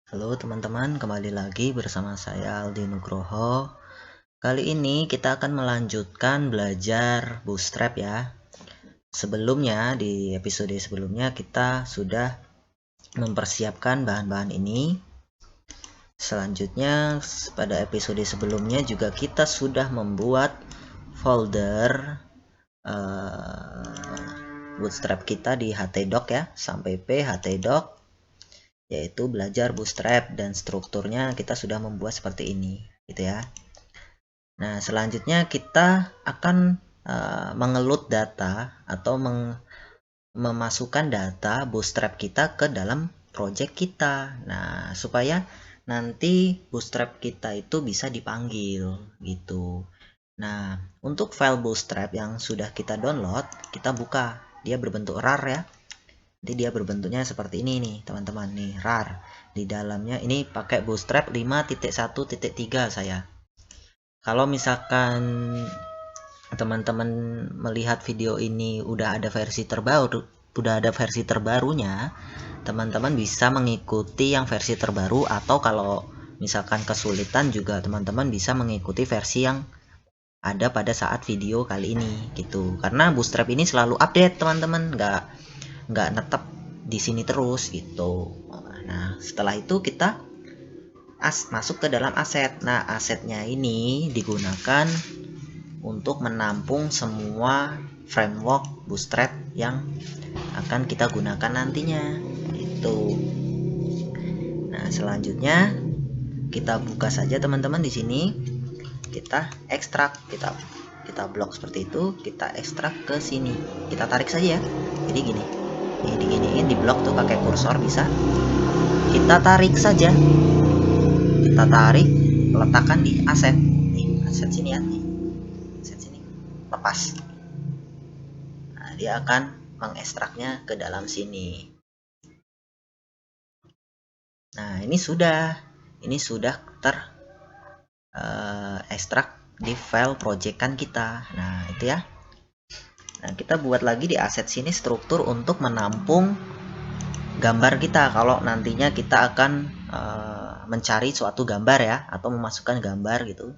Halo teman-teman, kembali lagi bersama saya Aldi Nugroho. Kali ini kita akan melanjutkan belajar Bootstrap ya. Sebelumnya, di episode sebelumnya kita sudah mempersiapkan bahan-bahan ini. Selanjutnya, pada episode sebelumnya juga kita sudah membuat folder Bootstrap kita di htdoc ya, sampai htdoc, yaitu belajar Bootstrap, dan strukturnya kita sudah membuat seperti ini gitu ya. Nah, selanjutnya kita akan mengeload data atau memasukkan data Bootstrap kita ke dalam project kita. Nah, supaya nanti Bootstrap kita itu bisa dipanggil gitu. Nah, untuk file Bootstrap yang sudah kita download, kita buka. Dia berbentuk rar ya. Jadi dia berbentuknya seperti ini nih, teman-teman. Nih, rar. Di dalamnya ini pakai Bootstrap 5.1.3 saya. Kalau misalkan teman-teman melihat video ini udah ada versi terbarunya, teman-teman bisa mengikuti yang versi terbaru, atau kalau misalkan kesulitan juga teman-teman bisa mengikuti versi yang ada pada saat video kali ini gitu. Karena Bootstrap ini selalu update teman-teman, nggak netep di sini terus gitu. Nah, setelah itu kita masuk ke dalam aset. Nah, asetnya ini digunakan untuk menampung semua framework Bootstrap yang akan kita gunakan nantinya itu. Nah, selanjutnya kita buka saja teman-teman di sini. Kita ekstrak, kita blok seperti itu, kita ekstrak ke sini. Kita tarik saja ya. Jadi gini. Ini diginiin, di blok tuh pakai kursor bisa. Kita tarik saja. Kita tarik, letakkan di aset. Nih, aset sini ya. Nih. Aset sini. Lepas. Nah, dia akan mengekstraknya ke dalam sini. Nah, ini sudah ekstrak di file projectan kita. Nah, itu ya. Nah, kita buat lagi di aset sini struktur untuk menampung gambar kita kalau nantinya kita akan mencari suatu gambar ya, atau memasukkan gambar gitu.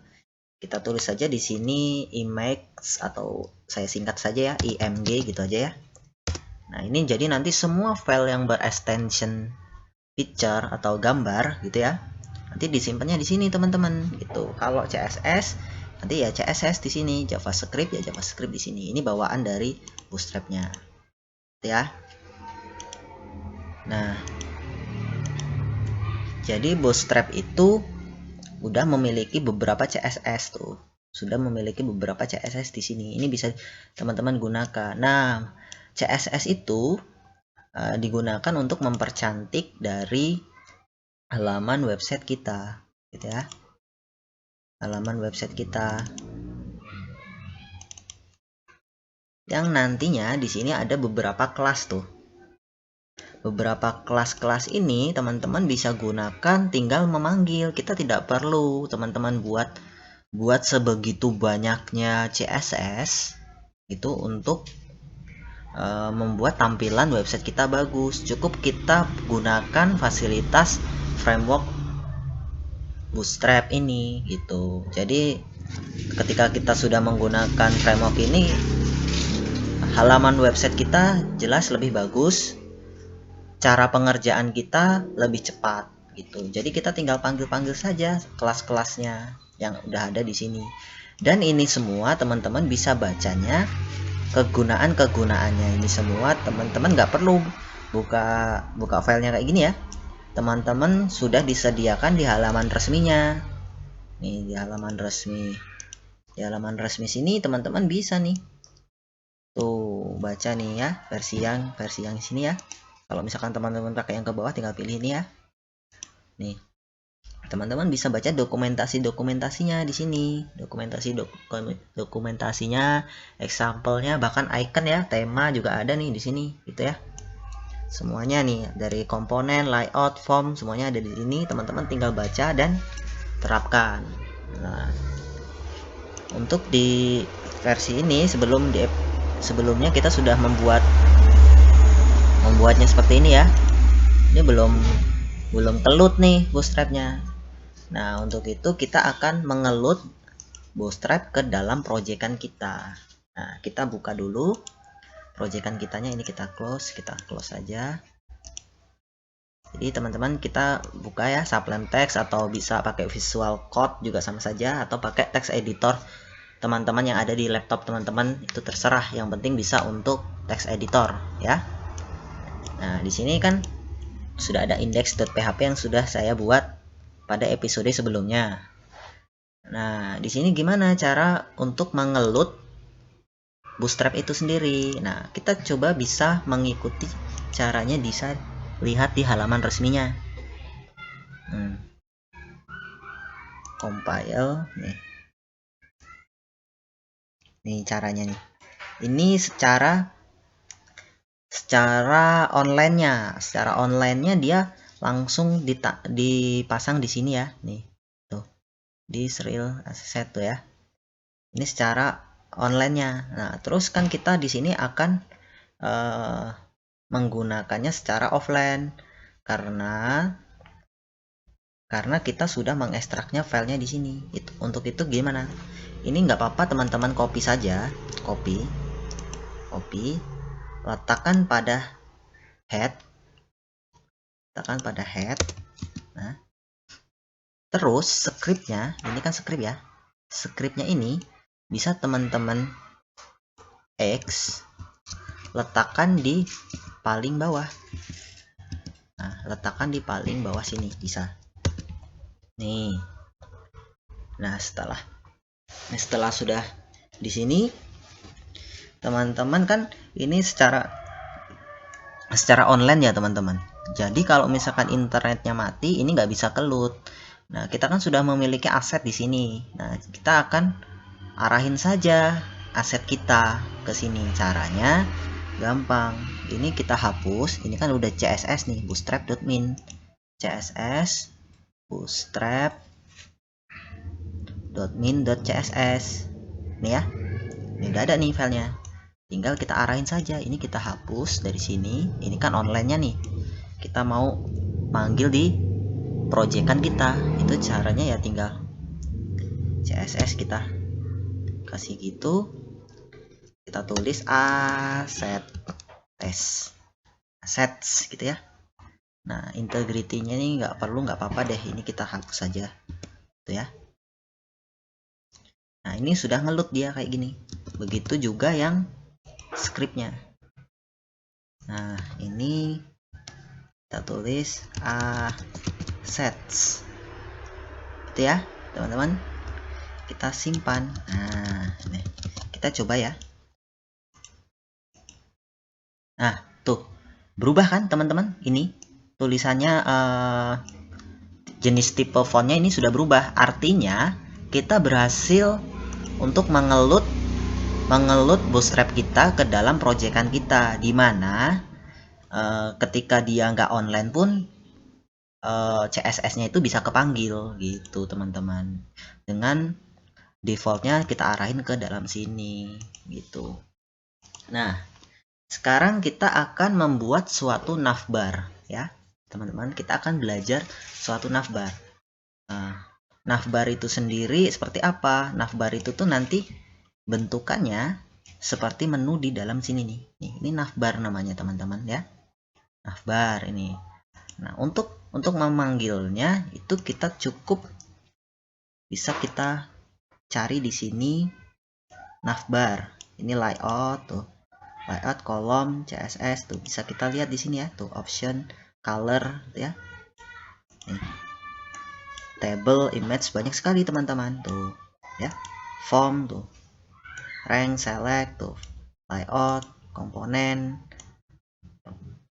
Kita tulis saja di sini image, atau saya singkat saja ya, img gitu aja ya. Nah, ini jadi nanti semua file yang berextension picture atau gambar gitu ya, nanti disimpannya di sini teman-teman gitu. Kalau CSS nanti ya CSS di sini, JavaScript ya JavaScript di sini. Ini bawaan dari Bootstrapnya gitu ya. Nah, jadi Bootstrap itu udah memiliki beberapa CSS tuh, sudah memiliki beberapa CSS di sini. Ini bisa teman-teman gunakan. Nah, CSS itu digunakan untuk mempercantik dari halaman website kita gitu ya. Halaman website kita yang nantinya di sini ada beberapa kelas tuh. Beberapa kelas-kelas ini teman-teman bisa gunakan tinggal memanggil. Kita tidak perlu teman-teman buat sebegitu banyaknya CSS itu untuk membuat tampilan website kita bagus. Cukup kita gunakan fasilitas framework Bootstrap ini gitu. Jadi ketika kita sudah menggunakan framework ini, halaman website kita jelas lebih bagus, cara pengerjaan kita lebih cepat gitu. Jadi kita tinggal panggil-panggil saja kelas-kelasnya yang udah ada di sini. Dan ini semua teman-teman bisa bacanya, kegunaannya ini semua teman-teman nggak perlu buka filenya kayak gini ya. Teman-teman sudah disediakan di halaman resminya. Nih, di halaman resmi. Di halaman resmi sini teman-teman bisa nih tuh baca nih ya, versi yang sini ya. Kalau misalkan teman-teman pakai yang ke bawah, tinggal pilih ini ya. Nih, teman-teman bisa baca dokumentasinya di sini. Dokumentasinya, example-nya, bahkan icon ya, tema juga ada nih di sini, gitu ya. Semuanya nih, dari komponen, layout, form, semuanya ada di sini. Teman-teman tinggal baca dan terapkan. Nah, untuk di versi ini sebelumnya kita sudah membuatnya seperti ini ya. Ini belum belum kelut nih bootstrapnya. Nah, untuk itu kita akan mengelut bootstrap ke dalam proyekan kita. Nah, kita buka dulu proyekan kitanya, ini kita close aja. Jadi teman-teman kita buka ya, Sublime Text, atau bisa pakai Visual Code juga sama saja, atau pakai text editor teman-teman yang ada di laptop teman-teman, itu terserah, yang penting bisa untuk text editor ya. Nah, di sini kan sudah ada index.php yang sudah saya buat pada episode sebelumnya. Nah, di sini gimana cara untuk mengelut bootstrap itu sendiri? Nah, kita coba bisa mengikuti caranya, bisa lihat di halaman resminya. Compile nih caranya nih. Ini secara online-nya dia langsung dipasang di sini ya, nih tuh di Sril Asset tuh ya. Ini secara online-nya. Nah, terus kan kita di sini akan menggunakannya secara offline karena kita sudah mengekstraknya filenya di sini. Untuk itu gimana? Ini nggak apa-apa teman-teman, copy saja, copy, letakkan pada head, Nah, terus scriptnya, ini kan script ya, scriptnya ini bisa teman-teman X letakkan di paling bawah. Nah, letakkan di paling bawah sini bisa. Nih. Nah, setelah sudah di sini, teman-teman kan ini secara online ya teman-teman. Jadi kalau misalkan internetnya mati, ini nggak bisa kelut. Nah, kita kan sudah memiliki aset di sini. Nah, kita akan arahin saja aset kita ke sini. Caranya gampang. Ini kita hapus. Ini kan udah CSS nih, bootstrap.min. CSS bootstrap.min.css. Nih ya. Ini udah ada nih filenya. Tinggal kita arahin saja. Ini kita hapus dari sini. Ini kan online-nya nih. Kita mau manggil di proyekan kita. Itu caranya ya, tinggal CSS kita kasih gitu. Kita tulis assets gitu ya. Nah, integrity-nya ini nggak apa-apa deh. Ini kita hapus saja. Tuh ya. Nah, ini sudah ngelut dia kayak gini. Begitu juga yang scriptnya. Nah, ini kita tulis assets itu ya teman-teman, kita simpan. Nah, nih kita coba ya. Nah, tuh berubah kan teman-teman, ini tulisannya jenis tipe fontnya ini sudah berubah. Artinya kita berhasil untuk mengelut bootstrap kita ke dalam proyekan kita, dimana ketika dia nggak online pun CSS-nya itu bisa kepanggil gitu teman-teman, dengan defaultnya kita arahin ke dalam sini gitu. Nah, sekarang kita akan membuat suatu navbar ya teman-teman. Kita akan belajar suatu navbar. Navbar itu sendiri seperti apa? Navbar itu tuh nanti bentukannya seperti menu di dalam sini nih. Ini navbar namanya teman-teman ya. Navbar ini. Nah, untuk memanggilnya itu kita cukup bisa kita cari di sini navbar. Ini layout tuh. Layout kolom CSS tuh bisa kita lihat di sini ya, tuh option color ya. Nih. Table, image, banyak sekali teman-teman tuh ya. Form tuh. Rank, select tuh. Layout, komponen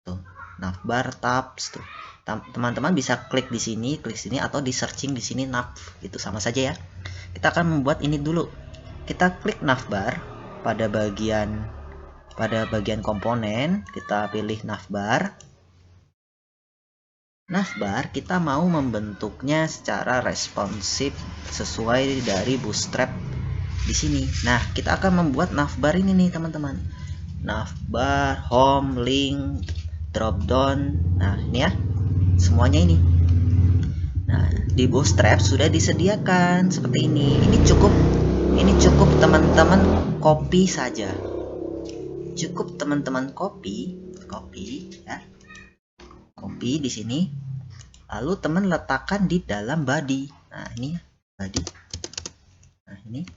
tuh. Navbar, tabs tuh. Teman-teman bisa klik di sini, atau di searching di sini nav, itu sama saja ya. Kita akan membuat ini dulu. Kita klik navbar pada bagian komponen, kita pilih navbar. Navbar kita mau membentuknya secara responsif sesuai dari bootstrap di sini. Nah, kita akan membuat navbar ini nih teman-teman. Navbar, home, link, drop down. Nah, ini ya. semuanya ini. Nah, di Bootstrap sudah disediakan seperti ini. Ini cukup teman-teman copy saja. Cukup teman-teman copy ya. Copy di sini. Lalu teman letakkan di dalam body. Nah, ini body. Nah, ini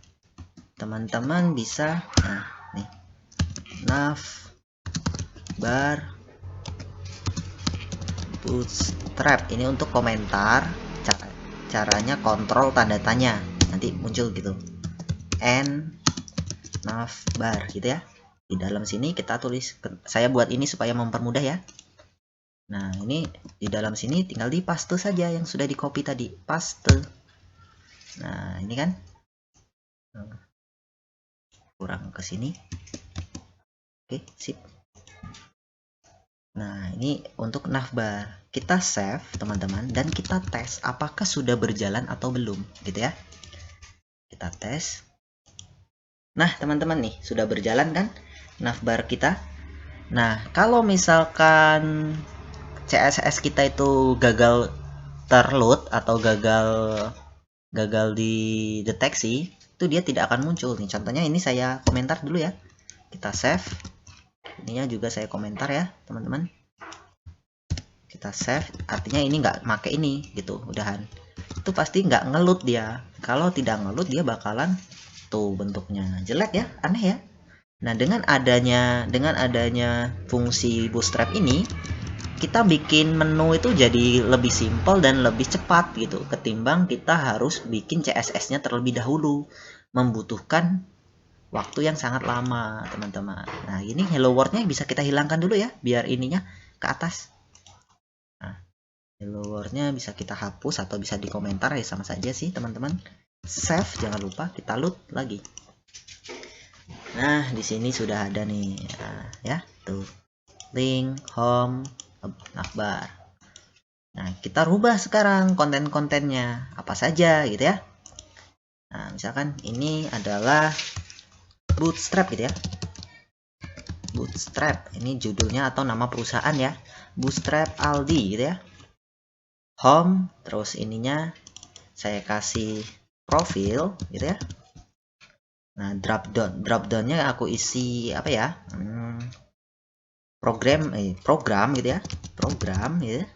teman-teman bisa nih. Nav bar Bootstrap ini untuk komentar. Caranya kontrol tanda tanya. Nanti muncul gitu. N navbar gitu ya. Di dalam sini kita tulis, saya buat ini supaya mempermudah ya. Nah, ini di dalam sini tinggal di paste saja yang sudah di copy tadi, paste. Nah, ini kan kurang ke sini. Oke, sip. Nah, ini untuk navbar. Kita save, teman-teman, dan kita tes apakah sudah berjalan atau belum, gitu ya. Kita tes. Nah, teman-teman nih, sudah berjalan kan navbar kita. Nah, kalau misalkan CSS kita itu gagal terload atau gagal dideteksi, itu dia tidak akan muncul nih. Contohnya ini saya komentar dulu ya. Kita save. Ininya juga saya komentar ya, teman-teman. Kita save, artinya ini nggak make ini gitu, udahan. Itu pasti nggak ngeload dia. Kalau tidak ngeload dia bakalan tuh bentuknya jelek ya, aneh ya. Nah, dengan adanya fungsi Bootstrap ini, kita bikin menu itu jadi lebih simpel dan lebih cepat gitu, ketimbang kita harus bikin CSS-nya terlebih dahulu, membutuhkan waktu yang sangat lama, teman-teman. Nah, ini hello world-nya bisa kita hilangkan dulu ya, biar ininya ke atas. Nah, hello world-nya bisa kita hapus atau bisa di komentar ya, sama saja sih, teman-teman. Save, jangan lupa kita load lagi. Nah, di sini sudah ada nih, ya, tuh. Link, home, navbar. Nah, kita rubah sekarang konten-kontennya apa saja gitu ya. Nah, misalkan ini adalah Bootstrap gitu ya. Bootstrap, ini judulnya atau nama perusahaan ya. Bootstrap Aldi gitu ya. Home, terus ininya saya kasih profil gitu ya. Nah, dropdownnya aku isi apa ya? Program gitu ya. Program gitu ya.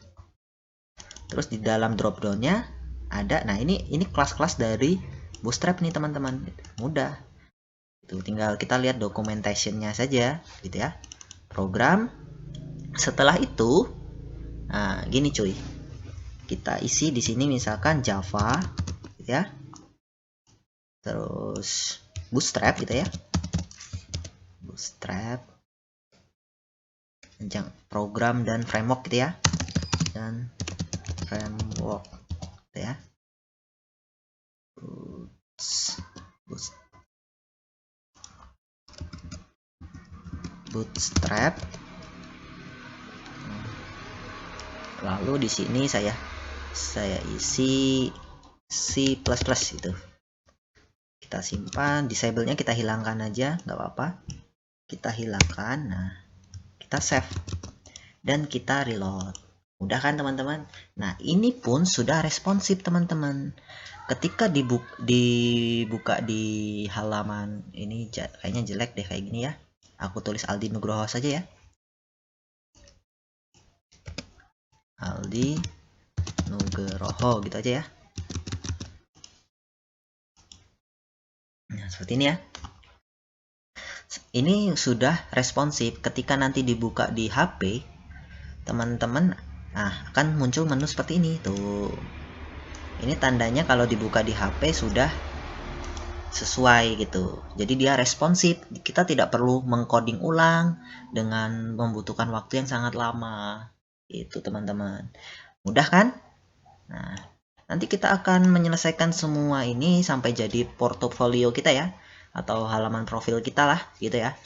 Terus di dalam dropdownnya ada, nah ini kelas-kelas dari Bootstrap nih teman-teman, mudah. Itu tinggal kita lihat documentationnya saja gitu ya. Program. Setelah itu, nah gini cuy, kita isi di sini misalkan Java gitu ya. Terus Bootstrap gitu ya. Bootstrap. Program dan framework gitu ya. Dan framework gitu ya. Bootstrap. Lalu di sini saya isi C++ itu. Kita simpan, disable-nya kita hilangkan aja, nggak apa-apa. Kita hilangkan. Nah, kita save dan kita reload. Mudah kan teman-teman? Nah, ini pun sudah responsif teman-teman. Ketika dibuka di halaman ini, kayaknya jelek deh kayak gini ya. Aku tulis Aldi Nugroho saja ya. Aldi Nugroho gitu aja ya. Nah, seperti ini ya. Ini sudah responsif. Ketika nanti dibuka di HP, teman-teman akan muncul menu seperti ini tuh. Ini tandanya kalau dibuka di HP sudah sesuai gitu. Jadi dia responsif. Kita tidak perlu mengcoding ulang dengan membutuhkan waktu yang sangat lama. Itu teman-teman. Mudah kan? Nah, nanti kita akan menyelesaikan semua ini sampai jadi portofolio kita ya, atau halaman profil kita lah gitu ya.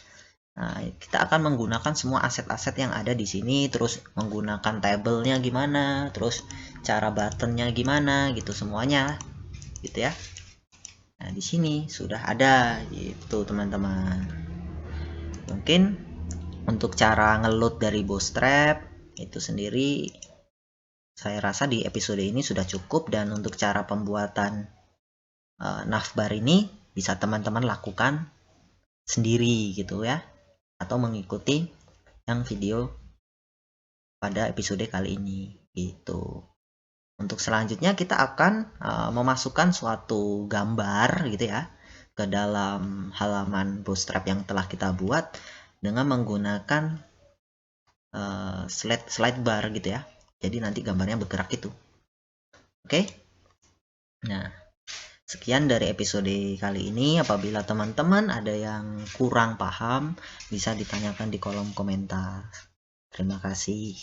Nah, kita akan menggunakan semua aset-aset yang ada di sini, terus menggunakan tabelnya gimana, terus cara buttonnya gimana gitu semuanya gitu ya. Nah, di sini sudah ada gitu teman-teman. Mungkin untuk cara ngeload dari Bootstrap itu sendiri saya rasa di episode ini sudah cukup, dan untuk cara pembuatan navbar ini bisa teman-teman lakukan sendiri gitu ya, atau mengikuti yang video pada episode kali ini gitu. Untuk selanjutnya kita akan memasukkan suatu gambar gitu ya ke dalam halaman Bootstrap yang telah kita buat dengan menggunakan slide bar gitu ya. Jadi nanti gambarnya bergerak itu. Oke. Nah, sekian dari episode kali ini. Apabila teman-teman ada yang kurang paham, bisa ditanyakan di kolom komentar. Terima kasih.